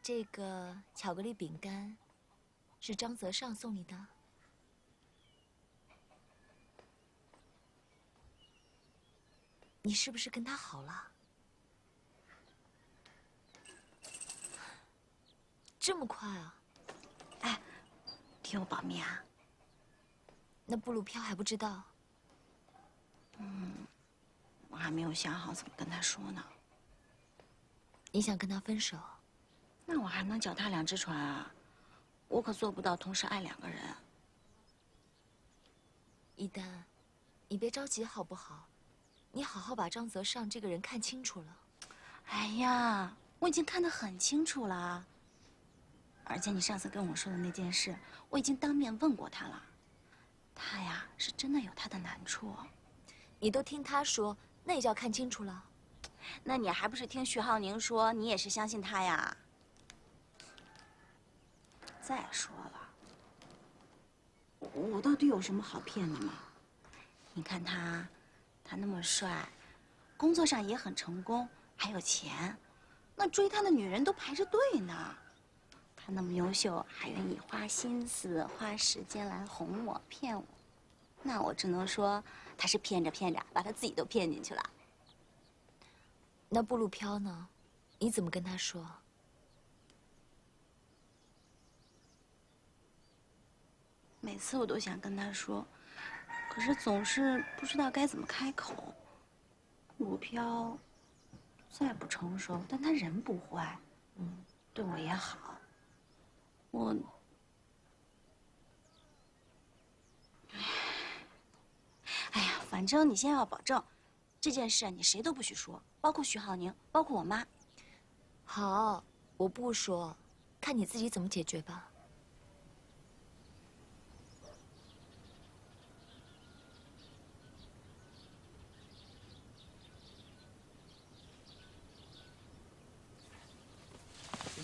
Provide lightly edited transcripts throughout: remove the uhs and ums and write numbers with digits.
这个巧克力饼干是张泽尚送你的。你是不是跟他好了？这么快啊！哎，听我保密啊。那布鲁飘还不知道？我还没有想好怎么跟他说呢。你想跟他分手？那我还能脚踏两只船啊？我可做不到同时爱2个人。一丹，你别着急好不好？你好好把张泽尚这个人看清楚了。哎呀，我已经看得很清楚了。而且你上次跟我说的那件事，我已经当面问过他了。他呀，是真的有他的难处。你都听他说，那也叫看清楚了。那你还不是听徐浩宁说，你也是相信他呀？再说了，我到底有什么好骗的吗？你看他那么帅，工作上也很成功，还有钱，那追他的女人都排着队呢。他那么优秀，还愿意花心思、花时间来哄我、骗我，那我只能说他是骗着骗着，把他自己都骗进去了。那布鲁飘呢？你怎么跟他说？每次我都想跟他说，可是总是不知道该怎么开口。鲁飘再不成熟，但他人不坏，对我也好。哎呀，反正你先要保证，这件事你谁都不许说，包括徐浩宁，包括我妈。好，我不说，看你自己怎么解决吧。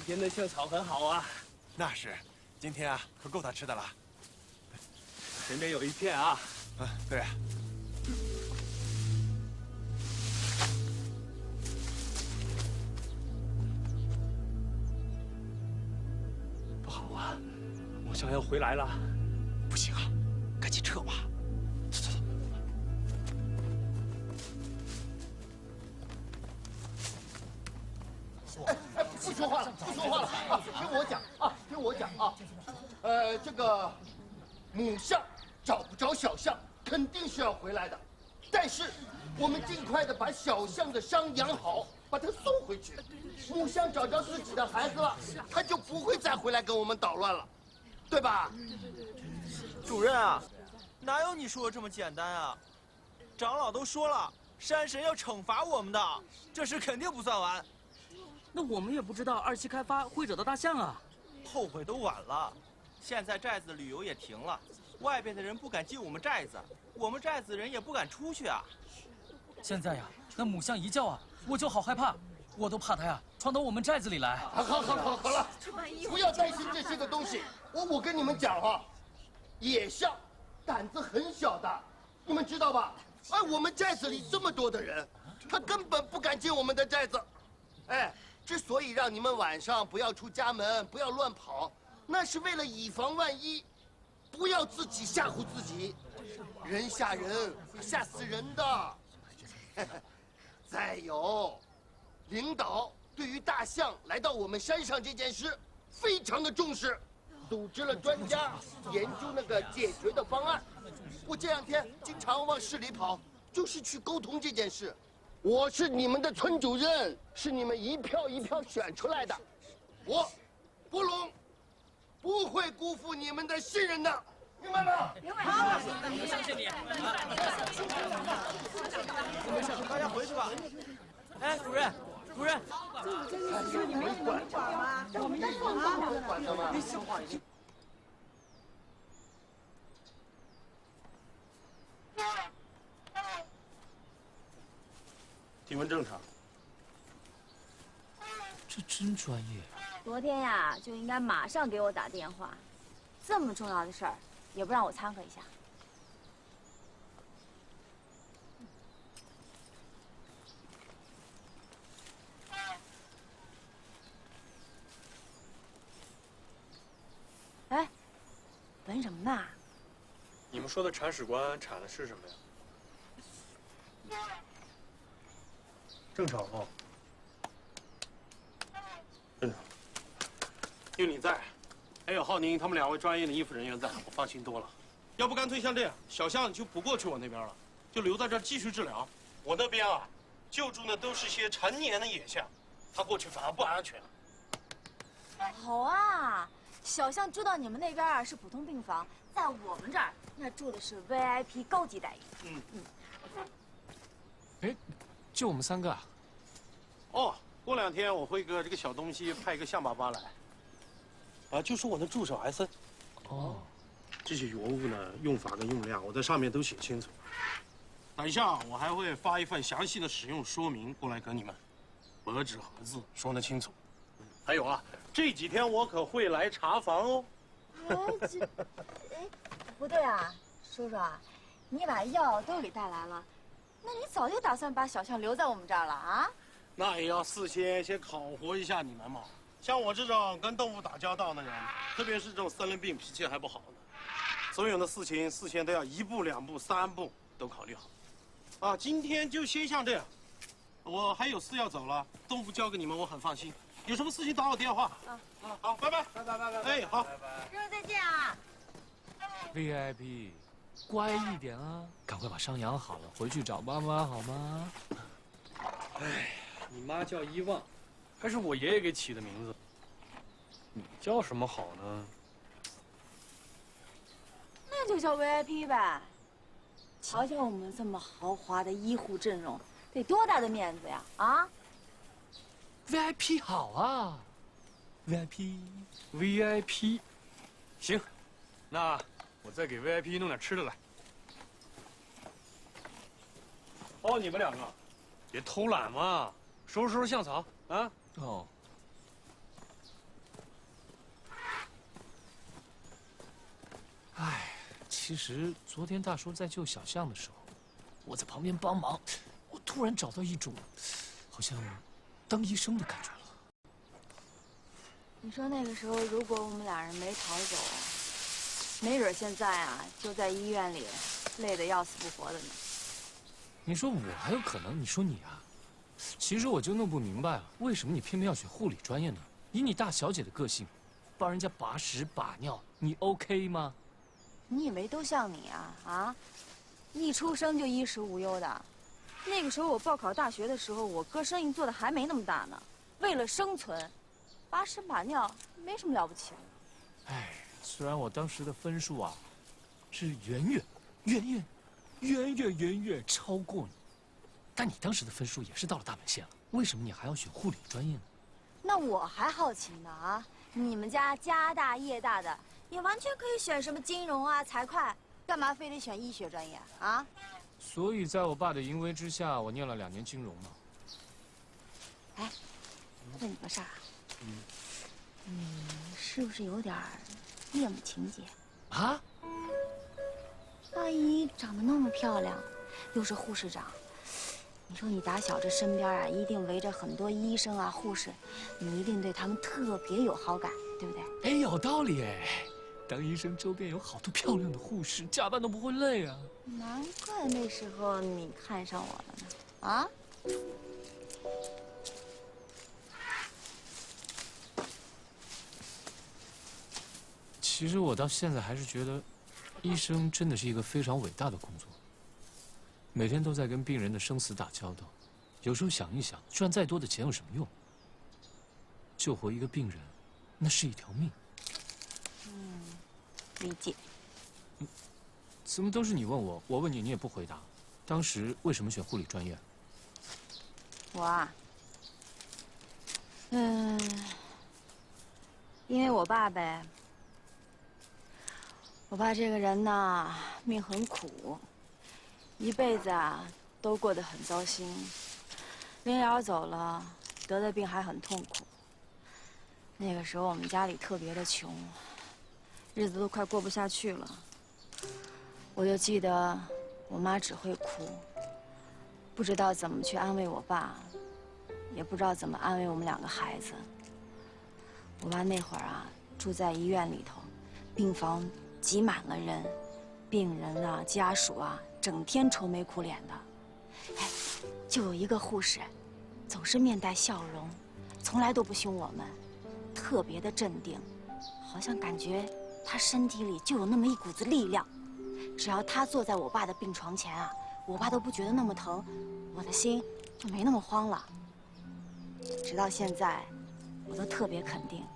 今天的香草很好啊。那是，今天啊，可够他吃的了。前面有一片啊。对啊。不好啊，木香要回来了。不行啊，赶紧撤吧。走走走。不说话了，不说话了啊！听我讲啊，听我讲啊。这个母象找不着小象，肯定是要回来的。但是我们尽快的把小象的伤养好，把它送回去。母象找着自己的孩子了，它就不会再回来跟我们捣乱了，对吧？主任啊，哪有你说的这么简单啊？长老都说了，山神要惩罚我们的，这事肯定不算完。那我们也不知道2期开发会惹到大象啊。后悔都晚了，现在寨子旅游也停了，外边的人不敢进我们寨子，我们寨子人也不敢出去啊。现在呀，那母象一叫啊，我就好害怕，我都怕它呀闯到我们寨子里来。好了，不要担心这些个东西。我跟你们讲啊，野象胆子很小的，你们知道吧？哎，我们寨子里这么多的人，他根本不敢进我们的寨子。哎，之所以让你们晚上不要出家门，不要乱跑，那是为了以防万一，不要自己吓唬自己。人吓人会吓死人的。再有，领导对于大象来到我们山上这件事非常的重视，组织了专家研究那个解决的方案。我这2天经常往市里跑，就是去沟通这件事。我是你们的村主任，是你们一票一票选出来的，我波龙不会辜负你们的信任的，明白吗？明白。好，我相信你。没事，大家回去吧。哎，主任，主任，这你们管吗？我们在管的吗？体温正常。这真专业。昨天呀，就应该马上给我打电话，这么重要的事儿，也不让我掺和一下。呢。你们说的铲屎官铲的是什么呀？正常啊。正常。有你在，还有浩宁他们2位专业的医护人员在，我放心多了。要不干脆像这样，小象就不过去我那边了，就留在这儿继续治疗。我那边啊，救助的都是些成年的野象，他过去反而不安全了。好啊，小象住到你们那边啊是普通病房，在我们这儿那住的是 VIP 高级待遇。哎，就我们3个啊？哦，过2天我会给这个小东西派一个象爸爸来。就是我的助手艾森。哦，这些药物呢，用法跟用量我在上面都写清楚。等一下，我还会发一份详细的使用说明过来给你们，白纸黑字说得清楚。还有啊，这几天我可会来查房哦。不对啊，叔叔啊，你把药都给带来了，那你早就打算把小象留在我们这儿了啊？那也要事先考核一下你们嘛。像我这种跟动物打交道的人，特别是这种森林病，脾气还不好呢。所有的事情事先都要1步2步3步都考虑好。今天就先像这样，我还有事要走了，动物交给你们，我很放心。有什么事情打我电话。好，拜拜。哎，好。叔叔再见啊。VIP， 乖一点啊，赶快把伤养好了，回去找妈妈好吗？哎，你妈叫伊旺，还是我爷爷给起的名字。你叫什么好呢？那就叫 VIP 呗。瞧瞧我们这么豪华的医护阵容，得多大的面子呀！啊 VIP 好啊 ，VIP， 行，那我再给 VIP 弄点吃的来。哦，你们2个，别偷懒嘛，收拾象草啊。哦。哎，其实昨天大叔在救小象的时候，我在旁边帮忙，我突然找到一种，好像当医生的感觉了。你说那个时候，如果我们2人没逃走，没准现在啊就在医院里，累得要死不活的呢。你说我还有可能？你说你啊？其实我就弄不明白了，为什么你偏偏要选护理专业呢？以你大小姐的个性，帮人家把屎把尿，你 OK 吗？你以为都像你啊？啊，一出生就衣食无忧的。那个时候我报考大学的时候，我哥生意做的还没那么大呢。为了生存，把屎把尿没什么了不起的。哎，虽然我当时的分数啊，是远远超过你，但你当时的分数也是到了大本线了。为什么你还要选护理专业呢？那我还好奇呢啊！你们家家大业大的，也完全可以选什么金融啊、财会，干嘛非得选医学专业啊？所以在我爸的淫威之下，我念了2年金融嘛。哎，问你个事儿啊，你是不是有点恋母情节啊？阿姨长得那么漂亮，又是护士长，你说你打小这身边啊，一定围着很多医生啊、护士，你一定对他们特别有好感，对不对？哎，有道理哎。当医生周边有好多漂亮的护士，加班都不会累啊。难怪那时候你看上我了呢，啊？其实我到现在还是觉得，医生真的是一个非常伟大的工作。每天都在跟病人的生死打交道，有时候想一想，赚再多的钱有什么用？救活一个病人，那是一条命。理解。怎么都是你问我，我问你，你也不回答。当时为什么选护理专业？我啊，因为我爸呗。我爸这个人呐，命很苦，一辈子啊都过得很糟心。临了走了，得的病还很痛苦。那个时候我们家里特别的穷，日子都快过不下去了。我就记得我妈只会哭，不知道怎么去安慰我爸，也不知道怎么安慰我们2个孩子。我爸那会儿啊住在医院里头，病房挤满了人，病人啊、家属啊，整天愁眉苦脸的。哎，就有一个护士，总是面带笑容，从来都不凶我们，特别的镇定，好像感觉她身体里就有那么一股子力量。只要她坐在我爸的病床前啊，我爸都不觉得那么疼，我的心就没那么慌了。直到现在，我都特别肯定，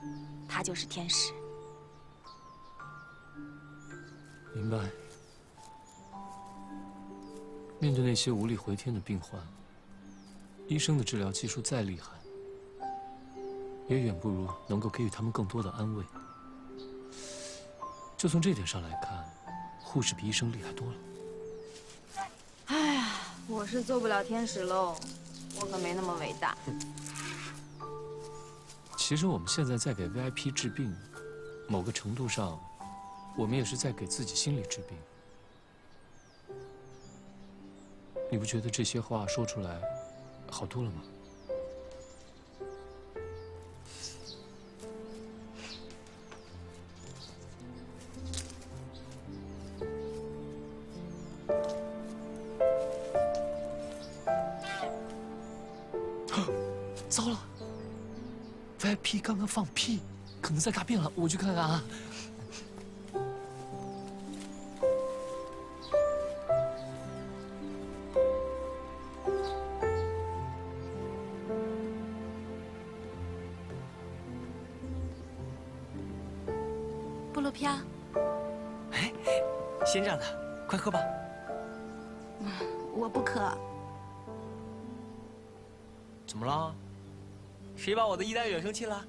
她就是天使。明白。面对那些无力回天的病患，医生的治疗技术再厉害，也远不如能够给予他们更多的安慰。就从这点上来看，护士比医生厉害多了。哎呀，我是做不了天使喽，我可没那么伟大。其实我们现在在给 VIP 治病，某个程度上，我们也是在给自己心理治病。你不觉得这些话说出来好多了吗？糟了 ，VIP 刚刚放屁，可能在大便了，我去看看啊。菠萝飘，哎，鲜榨的，快喝吧。我不渴。怎么了？谁把我的一代惹生气了？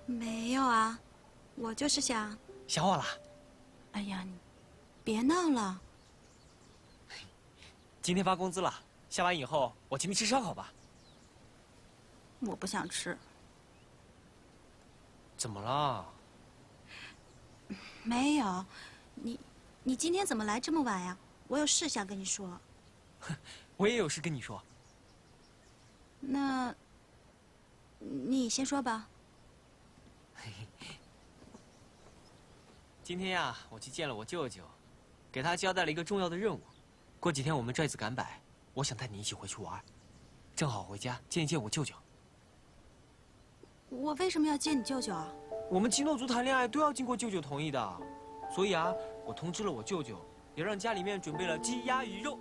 没有啊，我就是想……想我了？哎呀，你别闹了。今天发工资了，下班以后我请你吃烧烤吧。我不想吃。怎么了？没有，你今天怎么来这么晚呀？我有事想跟你说。我也有事跟你说。那，你先说吧。今天呀，我去见了我舅舅，给他交代了一个重要的任务。过几天我们拽子赶摆，我想带你一起回去玩，正好回家见一见我舅舅。我为什么要见你舅舅啊？我们基诺族谈恋爱都要经过舅舅同意的，所以啊，我通知了我舅舅，也让家里面准备了鸡鸭鱼肉，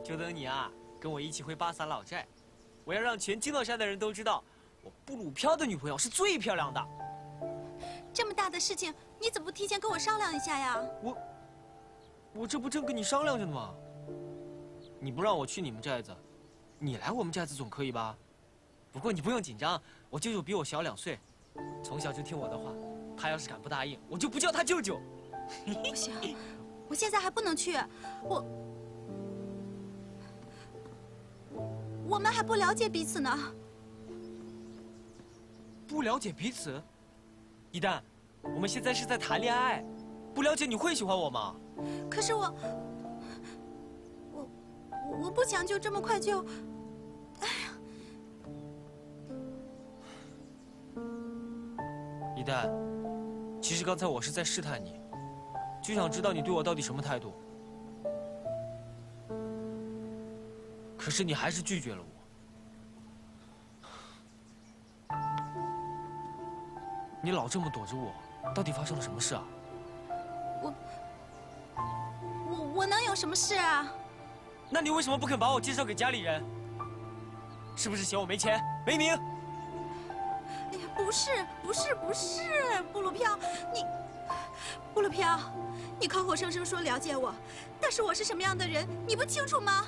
就等你啊跟我一起回巴萨老寨。我要让全基诺山的人都知道，我布鲁飘的女朋友是最漂亮的。这么大的事情，你怎么不提前跟我商量一下呀？我这不正跟你商量着呢吗？你不让我去你们寨子，你来我们寨子总可以吧？不过你不用紧张，我舅舅比我小2岁，从小就听我的话。他要是敢不答应，我就不叫他舅舅。不行，我现在还不能去，我们还不了解彼此呢。不了解彼此？一旦我们现在是在谈恋爱，不了解你会喜欢我吗？可是我不想就这么快就……哎呀，一旦，其实刚才我是在试探你，就想知道你对我到底什么态度。可是你还是拒绝了我。你老这么躲着我，到底发生了什么事啊？我能有什么事啊？那你为什么不肯把我介绍给家里人？是不是嫌我没钱没名？哎呀，不是，布鲁飘，布鲁飘，你口口声声说了解我，但是我是什么样的人，你不清楚吗？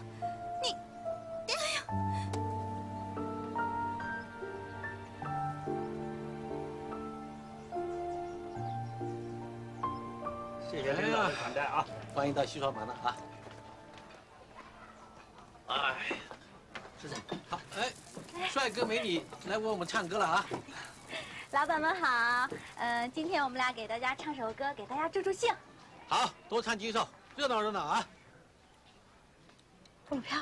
谢谢领导的款待啊！欢迎到西双版纳啊！哎，是这样，好，哎，帅哥美女来为我们唱歌了啊！老板们好，今天我们俩给大家唱首歌，给大家助助兴。好，多唱几首，热闹热闹啊！布鲁飘。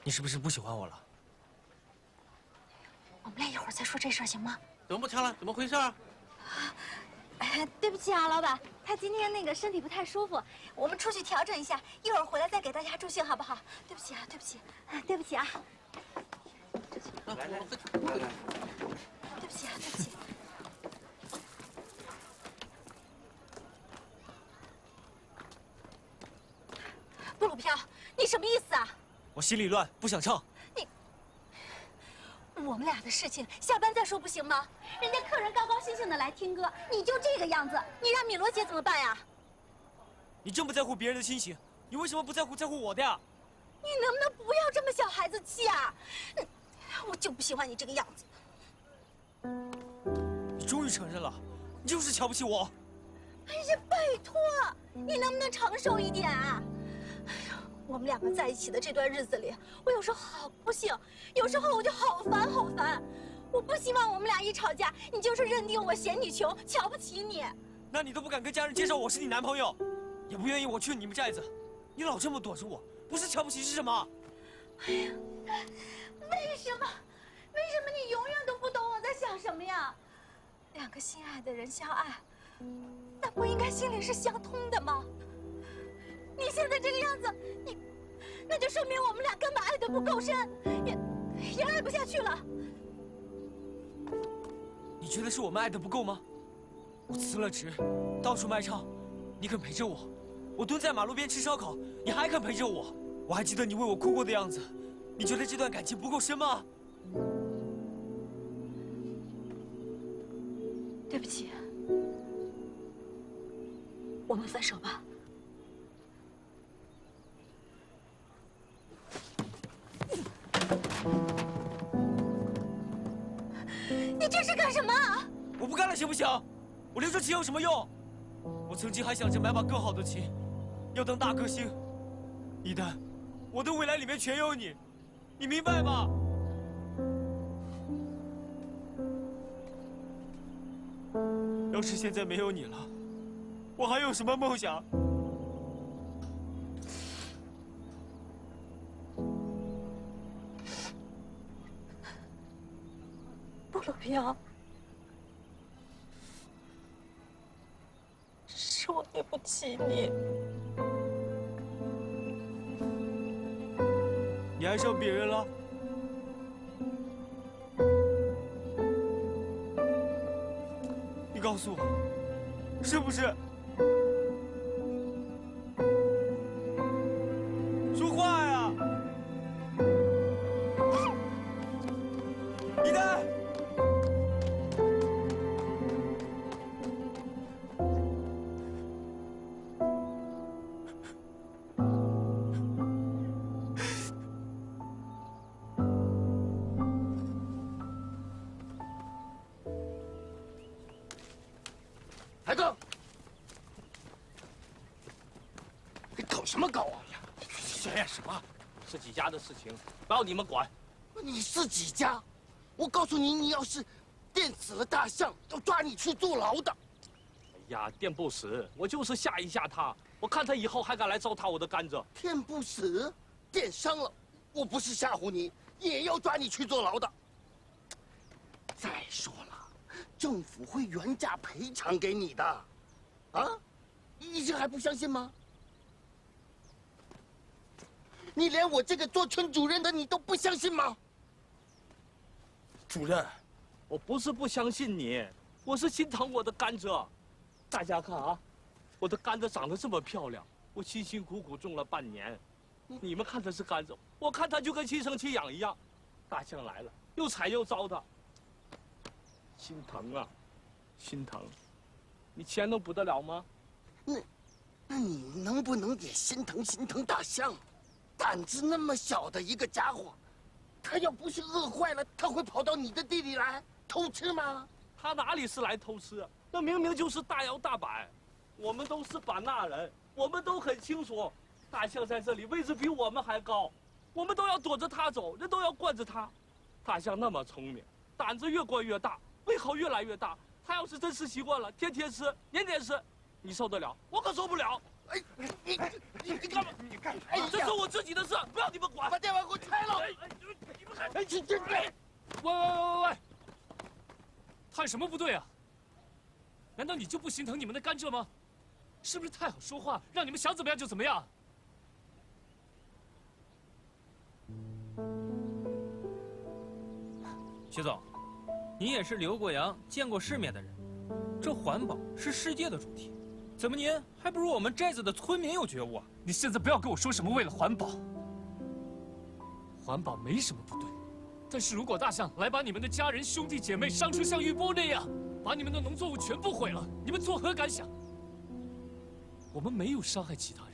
你是不是不喜欢我了？我们俩一会儿再说这事儿行吗？怎么不听了？怎么回事啊？对不起啊，老板，他今天那个身体不太舒服，我们出去调整一下，一会儿回来再给大家助兴，好不好？对不起啊，对不起，对不起啊。来，对不起啊，对不起。布鲁飘，你什么意思啊？我心里乱，不想唱。我们俩的事情下班再说不行吗？人家客人高高兴兴的来听歌，你就这个样子，你让米罗姐怎么办呀？你这么在乎别人的心情，你为什么不在乎我的呀？你能不能不要这么小孩子气啊？我就不喜欢你这个样子。你终于承认了，你就是瞧不起我。哎呀，拜托，你能不能成熟一点啊？哎呀，我们两个在一起的这段日子里，我有时候好高兴，有时候我就好烦好烦。我不希望我们俩一吵架，你就是认定我嫌你穷，瞧不起你。那你都不敢跟家人介绍我是你男朋友，也不愿意我去你们寨子，你老这么躲着我，不是瞧不起是什么？哎呀，为什么你永远都不懂我在想什么呀？两个心爱的人相爱，那不应该心里是相通的吗？你现在这个样子，那就说明我们俩根本爱得不够深，也爱不下去了。你觉得是我们爱得不够吗？我辞了职，到处卖唱，你肯陪着我；我蹲在马路边吃烧烤，你还肯陪着我。我还记得你为我哭过的样子，你觉得这段感情不够深吗？对不起，我们分手吧。你这是干什么啊？我不干了，行不行？我留着琴有什么用？我曾经还想着买把更好的琴，要当大歌星。一旦我的未来里面全有你，你明白吗？要是现在没有你了，我还有什么梦想？布鲁飘，是我对不起你。你爱上别人了？你告诉我，是不是？说话呀！你呢？海哥，你搞什么搞啊？学什么？自己家的事情不要你们管。你自己家，我告诉你，你要是电死了大象，要抓你去坐牢的。哎呀，电不死，我就是吓一吓他，我看他以后还敢来糟蹋我的甘蔗。电不死，电伤了，我不是吓唬你，也要抓你去坐牢的。再说了，政府会原价赔偿给你的，啊？你这还不相信吗？你连我这个做村主任的你都不相信吗？主任，我不是不相信你，我是心疼我的甘蔗。大家看啊，我的甘蔗长得这么漂亮，我辛辛苦苦种了半年。你们看它是甘蔗，我看它就跟亲生亲养一样。大象来了，又踩又糟蹋，心疼啊，心疼。你钱能补得了吗？那你能不能也心疼大象？胆子那么小的一个家伙，他要不是饿坏了，他会跑到你的地里来偷吃吗？他哪里是来偷吃？那明明就是大摇大摆。我们都是版纳人，我们都很清楚，大象在这里位置比我们还高，我们都要躲着它走，人都要惯着它。大象那么聪明，胆子越惯越大，胃口越来越大。它要是真吃习惯了，天天吃，年年吃，你受得了？我可受不了。哎，你干嘛？你干！哎，这是我自己的事，不要你们管。把电网给我拆了！你们还……喂！他有什么不对啊？难道你就不心疼你们的甘蔗吗？是不是太好说话，让你们想怎么样就怎么样？徐总，您也是留过洋、见过世面的人，这环保是世界的主题，怎么您还不如我们寨子的村民有觉悟啊？你现在不要跟我说什么为了环保，环保没什么不对，但是如果大象来把你们的家人、兄弟姐妹伤成像玉波那样，把你们的农作物全部毁了，你们作何感想？我们没有伤害其他人，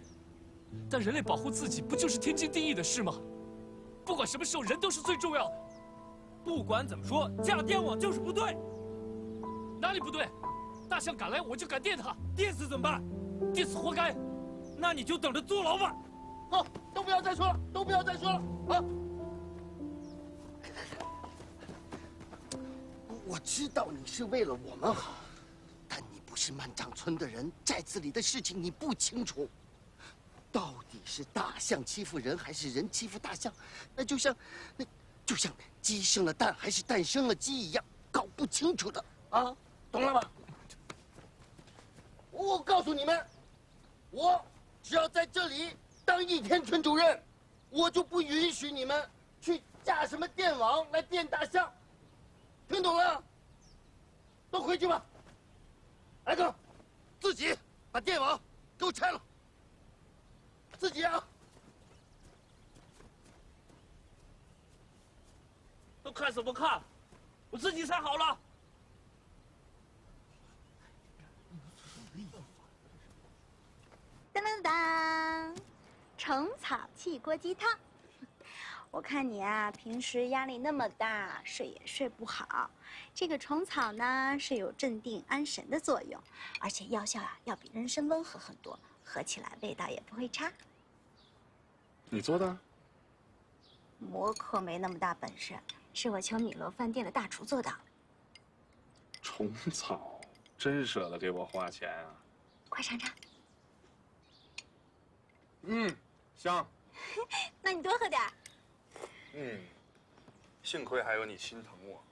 但人类保护自己不就是天经地义的事吗？不管什么时候，人都是最重要的。不管怎么说，架电网就是不对。哪里不对？大象敢来，我就敢电它。电死怎么办？电死活该。那你就等着坐牢吧。好，都不要再说了，都不要再说了啊！我知道你是为了我们好，但你不是万丈村的人，寨子里的事情你不清楚。到底是大象欺负人，还是人欺负大象？那就像鸡生了蛋，还是蛋生了鸡一样，搞不清楚的啊！懂了吧？我告诉你们，我只要在这里当1天村主任，我就不允许你们去架什么电网来电大象。听懂了？都回去吧。挨个自己把电网给我拆了。自己啊！都看什么看？我自己拆好了。当当当，虫草气锅鸡汤。我看你啊，平时压力那么大，睡也睡不好。这个虫草呢，是有镇定安神的作用，而且药效啊要比人参温和很多，喝起来味道也不会差。你做的？我可没那么大本事，是我求米罗饭店的大厨做的。虫草，真舍得给我花钱啊！快尝尝。香。那你多喝点。幸亏还有你心疼我，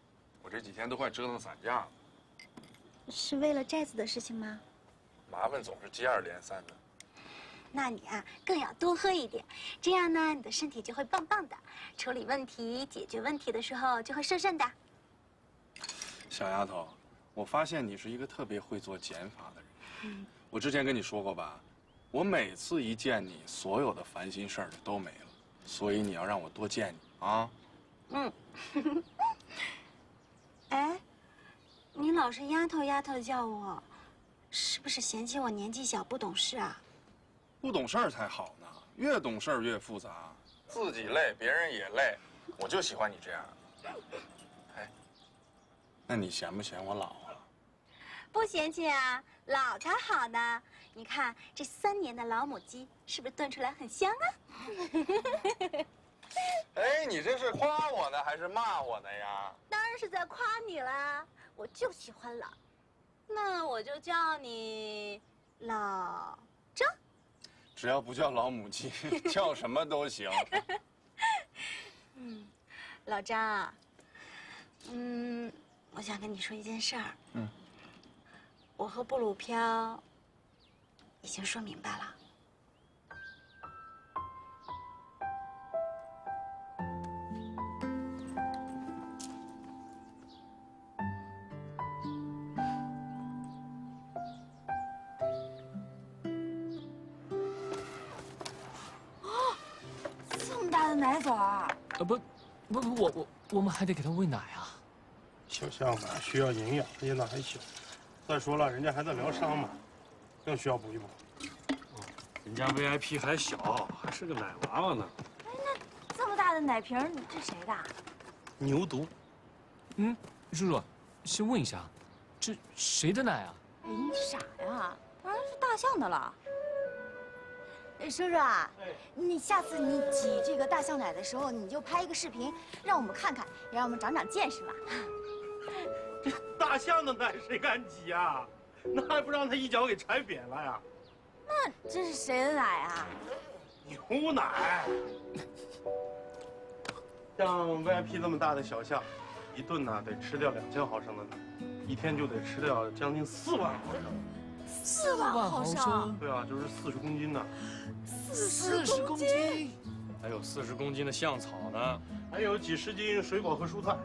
我这几天都快折腾散架了。是为了寨子的事情吗？麻烦总是接二连三的。那你啊，更要多喝一点，这样呢，你的身体就会棒棒的，处理问题、解决问题的时候就会顺顺的。小丫头，我发现你是一个特别会做减法的人。我之前跟你说过吧，我每次一见你，所有的烦心事儿都没了，所以你要让我多见你啊。哎，你老是丫头丫头叫我，是不是嫌弃我年纪小不懂事啊？不懂事儿才好呢，越懂事儿越复杂，自己累，别人也累，我就喜欢你这样。哎，那你嫌不嫌我老了？不嫌弃啊，老才好呢。你看这3年的老母鸡，是不是炖出来很香啊？哎，你这是夸我呢，还是骂我呢呀？当然是在夸你啦，我就喜欢老。那我就叫你老张。只要不叫老母鸡，叫什么都行。老张，我想跟你说一件事儿。我和布鲁飘已经说明白了。这么大的奶嘴儿！我们还得给他喂奶啊。小象嘛，需要营养，而且那还小。再说了，人家还在疗伤嘛，更需要补一补。人家 VIP 还小，还是个奶娃娃呢。哎，那这么大的奶瓶，这谁的？牛犊。叔叔，先问一下，这谁的奶啊？哎，你傻呀？当然是大象的了。叔叔啊，你下次你挤这个大象奶的时候，你就拍一个视频，让我们看看，让我们长长见识嘛。大象的奶谁敢挤呀？那还不让他一脚给踩扁了呀？那这是谁的奶啊？牛奶。像 VIP 这么大的小象，一顿呢得吃掉2000毫升的奶，一天就得吃掉将近4万毫升。4万毫升？对啊，就是40公斤呢。40公斤？还有40公斤的橡草呢，还有几十斤水果和蔬菜。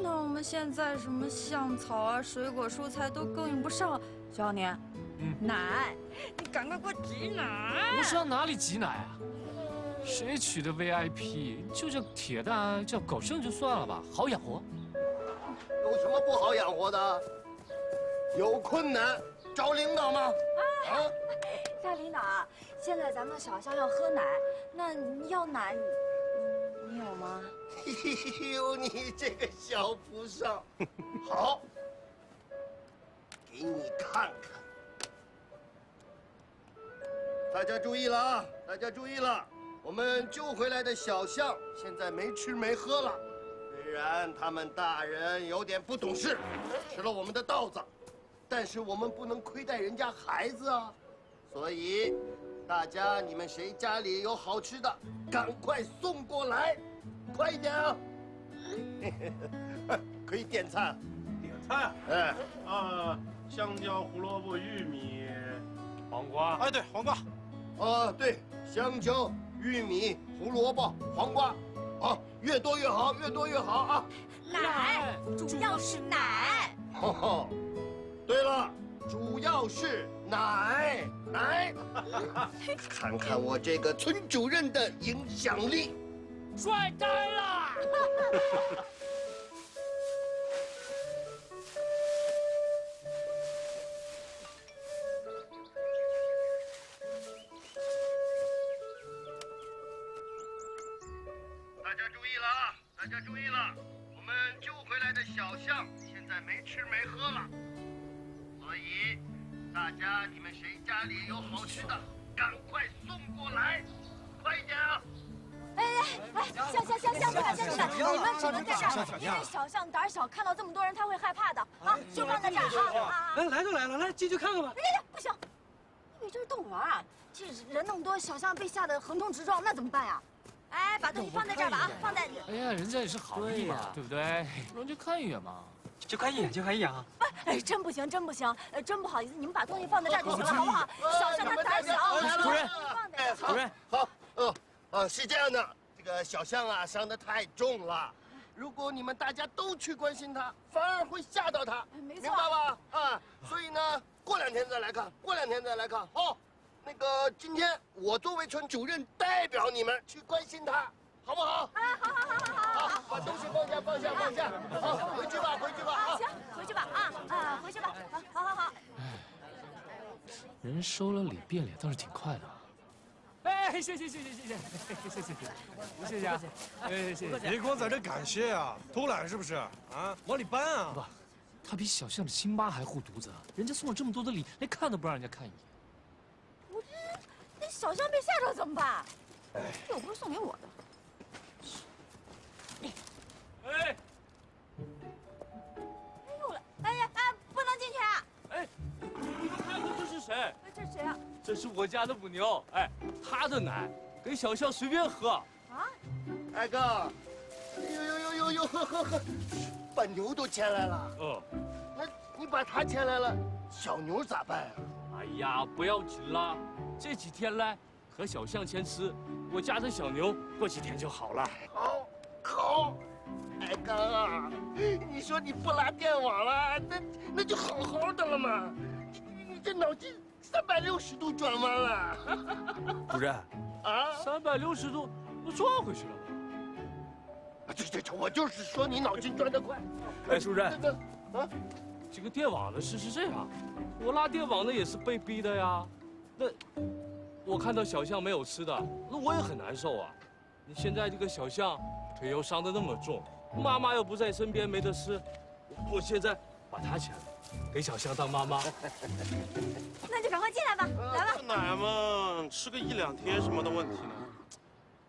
那我们现在什么橡草啊、水果、蔬菜都供应不上，小年，奶，你赶快给我挤奶！我是要哪里挤奶啊？谁娶的 VIP 就叫铁蛋，叫狗剩就算了吧，好养活。有什么不好养活的？有困难找领导吗？啊！大领导啊，现在咱们小象要喝奶，那要奶，你有吗？哎呦，你这个小菩萨，好，给你看看。大家注意了啊！大家注意了，我们救回来的小象现在没吃没喝了。虽然他们大人有点不懂事，吃了我们的稻子，但是我们不能亏待人家孩子啊。所以，大家你们谁家里有好吃的，赶快送过来，快一点啊！可以点餐。点餐？哎，香蕉、胡萝卜、玉米、黄瓜。哎，对，黄瓜。对，香蕉、玉米、胡萝卜、黄瓜，越多越好，越多越好啊！奶，主要是奶。对了，主要是奶。看看我这个村主任的影响力，帅呆了！大家注意了啊！大家注意了，我们救回来的小象现在没吃没喝了，所以大家你们谁家里有好吃的，赶快送过来，快一点啊！香，不敢进去，你们只能在这儿，因为小象胆小，看到这么多人他会害怕的啊，就放在这儿啊！来都来了，来进去看看吧。不行，你这是动物园啊，这人那么多，小象被吓得横冲直撞，那怎么办呀？哎，把东西放在这儿吧啊，放在。哎呀，人家也是好意嘛，对不对？让人看一眼嘛。就看一眼啊！真不行，真不好意思，你们把东西放在这儿就行了，好不好？小象它胆小。主任，主任，好，是这样的，这个小象啊伤得太重了，如果你们大家都去关心它，反而会吓到它，明白吧？所以呢，过2天再来看，好。那个，今天我作为村主任，代表你们去关心它，好不好？好，把东西放下，好，回去吧啊！行，回去吧啊，回去吧，好。人收了礼变脸倒是挺快的。哎，谢谢啊！哎，谢谢。别光在这感谢啊，偷懒是不是？啊，往里搬啊！不，他比小象的亲妈还护犊子，人家送了这么多的礼，连看都不让人家看一眼。那小象被吓着怎么办？又不是送给我的。哎，又来！不能进去啊！哎，你们看看这是谁？这是谁啊？这是我家的母牛，哎，它的奶给小象随便喝。啊？二哥，呦，喝，把牛都牵来了。那你把它牵来了，小牛咋办啊？哎呀，不要紧啦，这几天来和小象先吃，我家的小牛过几天就好了。好，二哥啊，你说你不拉电网了，那就好的了嘛。你这脑筋360度转弯了。主任， 360度都转回去了吧？这，我就是说你脑筋转得快。哎，主任，这个电网的事是这样，我拉电网的也是被逼的呀。那我看到小象没有吃的，那我也很难受啊。你现在这个小象腿又伤得那么重，妈妈又不在身边没得吃，我现在把它牵了，给小象当妈妈。那就赶快进来吧，来吧。奶嘛，吃个1、2天什么的问题呢？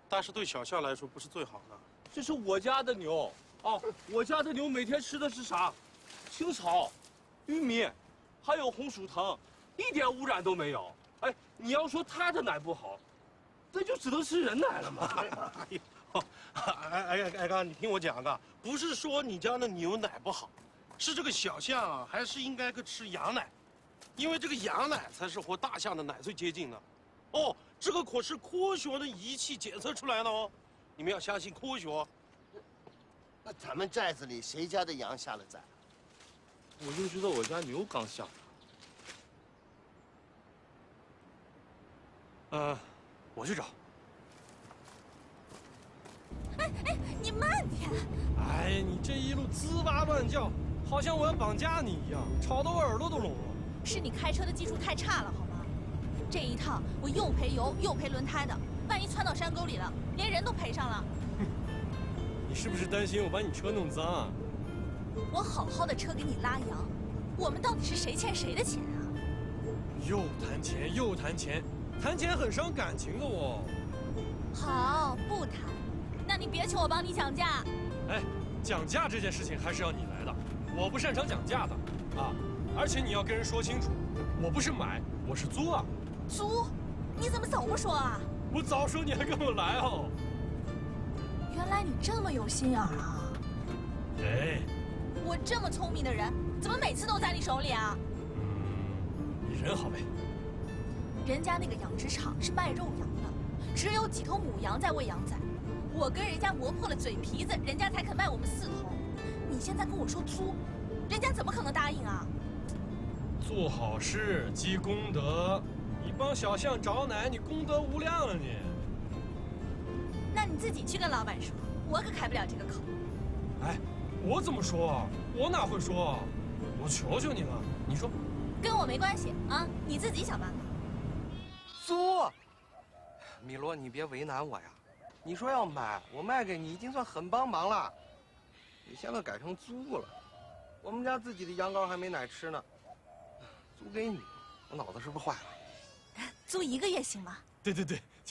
但是对小象来说不是最好的。这是我家的牛哦，我家的牛每天吃的是啥？青草、玉米，还有红薯藤，一点污染都没有。哎，你要说他的奶不好，那就只能吃人奶了嘛。哎刚，你听我讲啊，不是说你家的牛奶不好，是这个小象啊，还是应该吃羊奶，因为这个羊奶才是和大象的奶最接近的。哦，这个可是科学的仪器检测出来的哦，你们要相信科学。那咱们寨子里谁家的羊下了崽？我就知道我家牛刚下。我去找。哎，你慢点！哎，你这一路滋哇乱叫，好像我要绑架你一样，吵得我耳朵都聋了。是你开车的技术太差了，好吗？这一趟我又赔油又赔轮胎的，万一窜到山沟里了，连人都赔上了。你是不是担心我把你车弄脏啊？我好好的车给你拉羊，我们到底是谁欠谁的钱啊？又谈钱又谈钱，谈钱很伤感情的哦。好，不谈。那你别求我帮你讲价。哎，讲价这件事情还是要你来的，我不擅长讲价的啊。而且你要跟人说清楚，我不是买，我是租啊。租？你怎么早不说啊？我早说你还跟我来哦。原来你这么有心眼儿啊！哎，我这么聪明的人，怎么每次都在你手里啊？你人好呗。人家那个养殖场是卖肉羊的，只有几头母羊在喂羊仔。我跟人家磨破了嘴皮子，人家才肯卖我们4头。你现在跟我说租，人家怎么可能答应啊？做好事积功德，你帮小象找奶，你功德无量啊你。那你自己去跟老板说，我可开不了这个口。哎，我怎么说？我哪会说？我求求你了，你说。跟我没关系啊，你自己想办法。租，米罗，你别为难我呀。你说要买，我卖给你已经算很帮忙了。你现在改成租了，我们家自己的羊羔还没奶吃呢，租给你，我脑子是不是坏了？租1个月行吗？对，就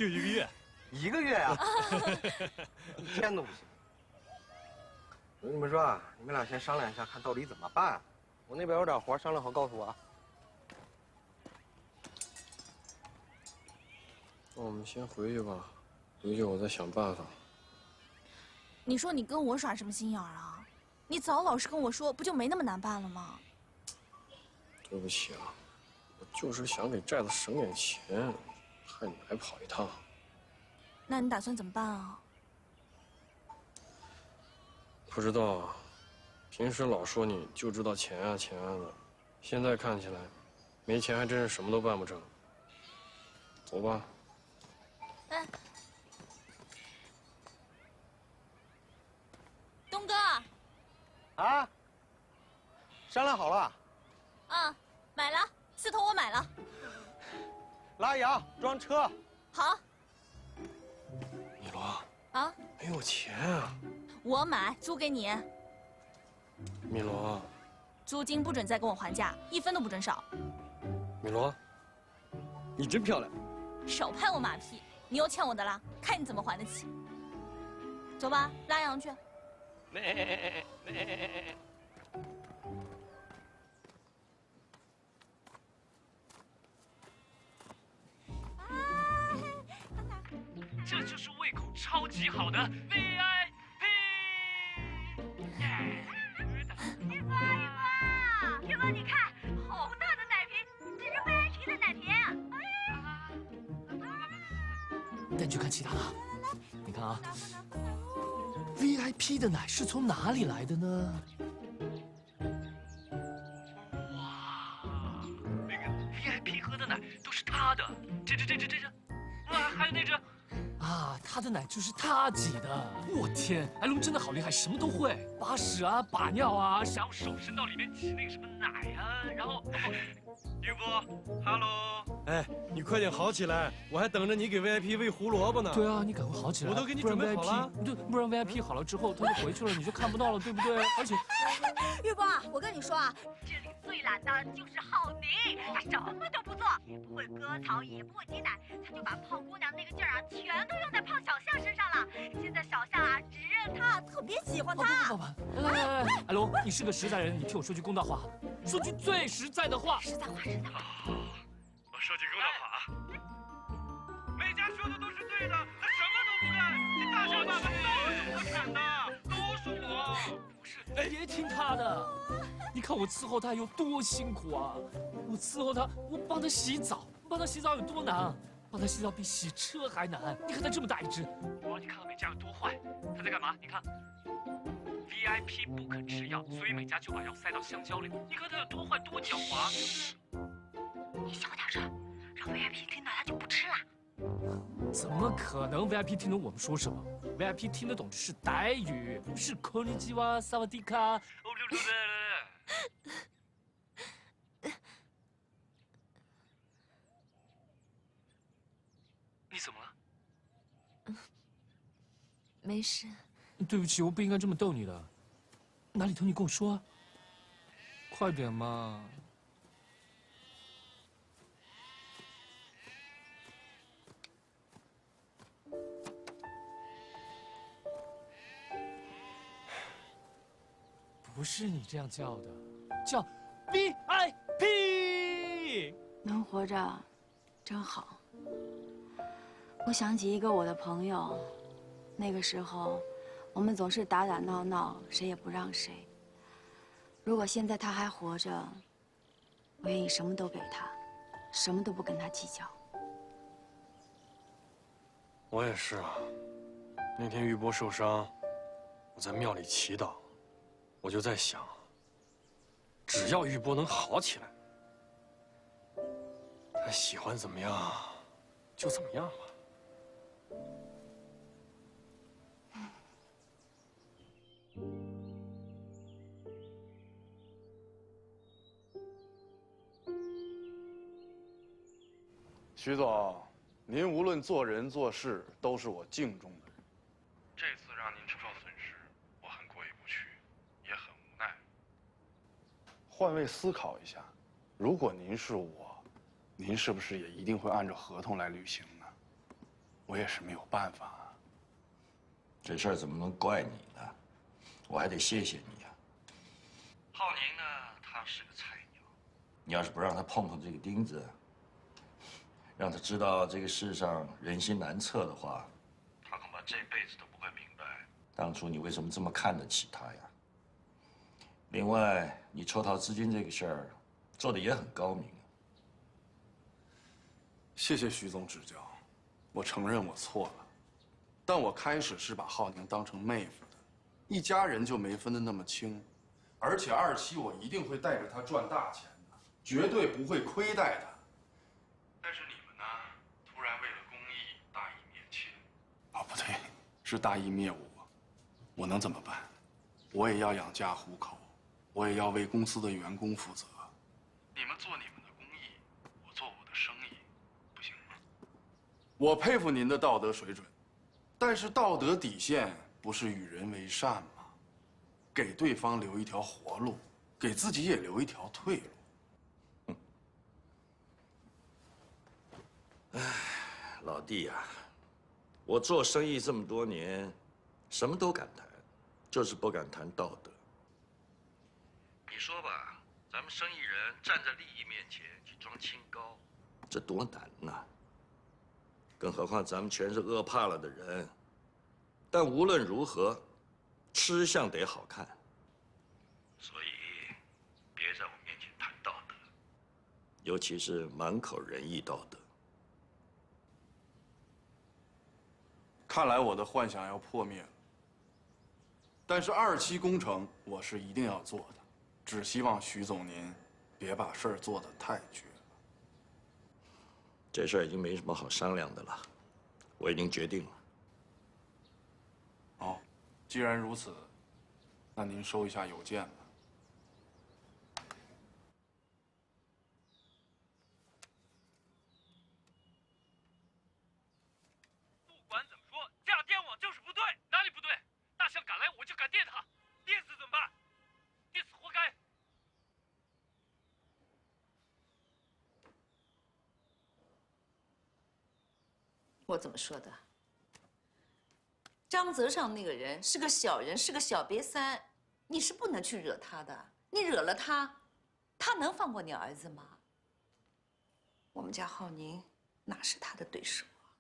1个月。1个月呀？1天都不行。我跟你们说啊，你们俩先商量一下，看到底怎么办。我那边有点活，商量好告诉我啊。那我们先回去吧，回去我再想办法。你说你跟我耍什么心眼儿啊？你早老实跟我说，不就没那么难办了吗？对不起啊，我就是想给寨子省点钱，害你来跑一趟。那你打算怎么办啊？不知道啊，平时老说你就知道钱啊钱啊的，现在看起来，没钱还真是什么都办不成。走吧。哎，东哥。啊？商量好了？啊，买了4头，我买了。拉羊装车。好。米罗。啊？没有钱啊。我买，租给你。米罗。租金不准再跟我还价，1分都不准少。米罗，你真漂亮。少拍我马屁，你又欠我的啦，看你怎么还得起。走吧，拉羊去。这就是胃口超级好的 VIP。玉哥，你看，好大的奶瓶，这是 VIP 的奶瓶。带你去看其他的。你看啊 ，VIP 的奶是从哪里来的呢？哇，那个 VIP 喝的奶都是他的，这，啊，还有那只。啊，他的奶就是他挤的。我天，艾龙真的好厉害，什么都会，把屎啊，把尿啊，想要手伸到里面挤那个什么奶啊，然后，玉波 ，Hello。哎，你快点好起来，我还等着你给 VIP 喂胡萝卜呢。对啊，你赶快好起来，我都给你准备好了。对，不然 VIP 好了之后他就回去了，你就看不到了，对不对？而且，玉波，我跟你说啊，这里最懒的就是浩宁，他什么都不做，也不会割草，也不会挤奶，他就把胖姑娘那个劲儿啊，全都用在胖小象身上了。现在小象啊，只认他，特别喜欢他。来，艾龙，你是个实在人，你听我说句公道话，说句最实在的话。实在话。我说句公道话啊，别听他的。你看我伺候他有多辛苦啊！我伺候他，我帮他洗澡，帮他洗澡有多难？帮他洗澡比洗车还难。你看他这么大一只，你看到美嘉有多坏？他在干嘛？你看 ，VIP 不肯吃药，所以美嘉就把药塞到香蕉里。你看他有多坏，多狡猾！你小点声，让 VIP 听到他就不吃了。怎么可能 ？VIP 听懂我们说什么 ？VIP 听得懂的是傣语，是こんにちは、萨瓦迪卡。你怎么了？没事。对不起，我不应该这么逗你的。哪里疼你跟我说啊。快点嘛。不是你这样叫的，叫 VIP。能活着，真好。我想起一个我的朋友，那个时候，我们总是打打闹闹，谁也不让谁。如果现在他还活着，我愿意什么都给他，什么都不跟他计较。我也是啊。那天玉波受伤，我在庙里祈祷。我就在想，只要玉波能好起来，他喜欢怎么样就怎么样吧。徐总，您无论做人做事都是我敬重的人。这次让您承受损失，我很过意不去，也很无奈。换位思考一下，如果您是我，您是不是也一定会按照合同来履行呢？我也是没有办法啊。这事儿怎么能怪你呢？我还得谢谢你啊。浩宁呢，他是个菜鸟，你要是不让他碰碰这个钉子，让他知道这个世上人心难测的话，他恐怕这辈子都不会明白当初你为什么这么看得起他呀。另外，你抽逃资金这个事儿做的也很高明。谢谢徐总指教，我承认我错了，但我开始是把浩宁当成妹夫的，一家人就没分得那么清，而且二期我一定会带着他赚大钱的，绝对不会亏待他。但是你们呢，突然为了公益大义灭亲。哦，不对，是大义灭我，我能怎么办？我也要养家糊口，我也要为公司的员工负责。你们做你们的公益，我做我的生意，不行吗？我佩服您的道德水准，但是道德底线不是与人为善吗？给对方留一条活路，给自己也留一条退路。老弟呀，我做生意这么多年，什么都敢谈，就是不敢谈道德。你说吧，咱们生意人站在利益面前去装清高，这多难呐！更何况咱们全是饿怕了的人。但无论如何，吃相得好看。所以，别在我面前谈道德，尤其是满口仁义道德。看来我的幻想要破灭了。但是二期工程我是一定要做的，只希望徐总您别把事儿做得太绝了。这事儿已经没什么好商量的了，我已经决定了。哦，既然如此，那您收一下邮件吧。不管怎么说，这样电网就是不对。哪里不对？大象敢来，我就敢电他。电死怎么办？电死活该。我怎么说的？张泽上那个人是个小人，是个小瘪三，你是不能去惹他的。你惹了他，他能放过你儿子吗？我们家浩宁哪是他的对手啊？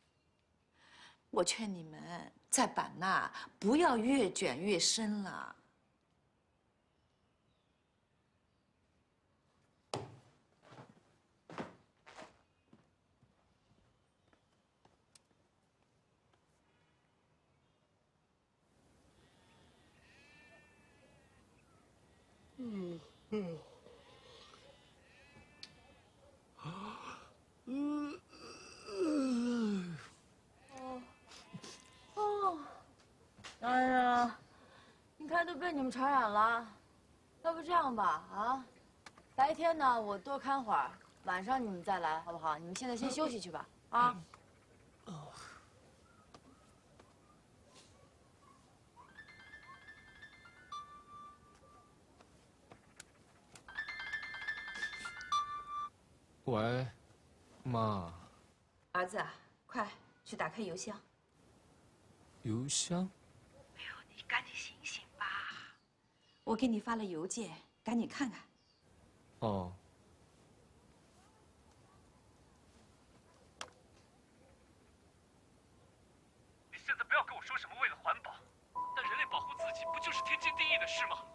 我劝你们在版纳不要越卷越深了。哎呀，你看都被你们传染了，要不这样吧，啊，白天呢我多看会儿，晚上你们再来好不好？你们现在先休息去吧，啊。喂，妈。儿子啊，快去打开邮箱。邮箱？哎呦，你赶紧醒醒吧！我给你发了邮件，赶紧看看。哦。你现在不要跟我说什么为了环保，但人类保护自己不就是天经地义的事吗？